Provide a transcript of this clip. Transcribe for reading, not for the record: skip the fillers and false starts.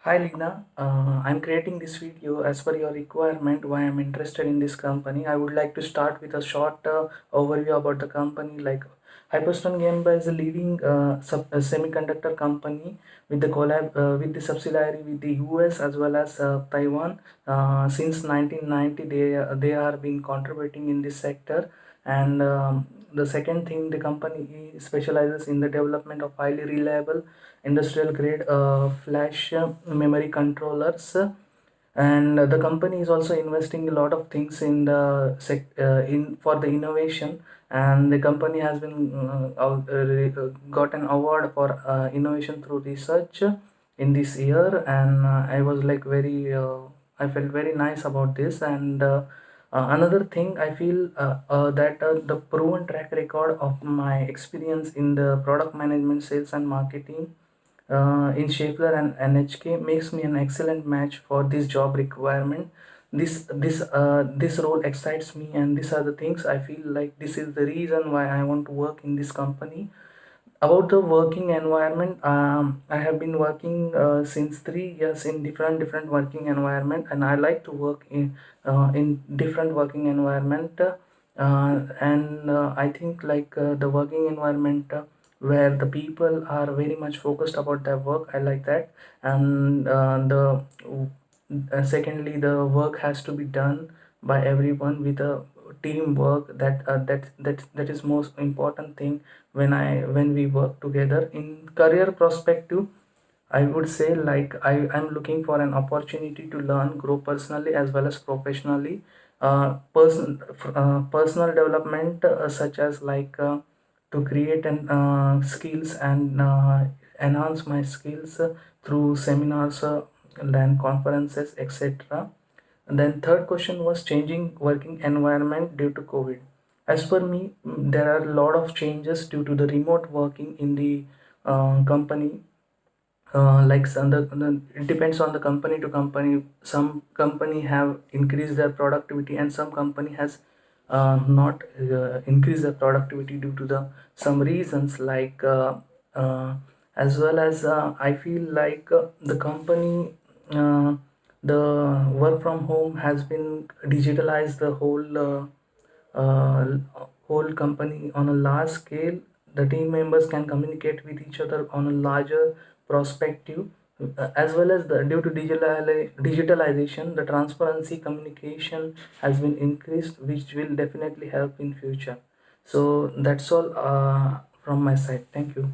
Hi Lina, I'm creating this video as per your requirement why I'm interested in this company. I would like to start with a short overview about the company. Like Hyperstone Gameba is a leading semiconductor company with the collab with the subsidiary with the US as well as Taiwan. Since 1990, they are been contributing in this sector. And the second thing, the company specializes in the development of highly reliable industrial grade flash memory controllers, and the company is also investing a lot of things in the in for the innovation, and the company has been got an award for innovation through research in this year. And I was like very I felt very nice about this. And another thing I feel that the proven track record of my experience in the product management, sales and marketing in Schaeffler and NHK makes me an excellent match for this job requirement. This role excites me, and these are the things I feel like this is the reason why I want to work in this company. About the working environment, I have been working since 3 years in different working environment, and I like to work in different working environment. And I think like the working environment where the people are very much focused about their work, I like that. And the secondly, the work has to be done by everyone with a teamwork. That is most important thing when we work together. In career perspective, I would say like I'm looking for an opportunity to learn, grow personally as well as professionally. Personal development, such as like to create an skills and enhance my skills through seminars, and conferences, etc. And then third question was changing working environment due to COVID. As per me, there are a lot of changes due to the remote working in the company. Like it depends on the company to company. Some company have increased their productivity, and some company has not increased their productivity due to the some reasons, like uh, as well as I feel like the company, the work from home has been digitalized the uh, whole company on a large scale. The team members can communicate with each other on a larger perspective, as well as due to digitalization, the transparency communication has been increased, which will definitely help in future. So that's all from my side. Thank you.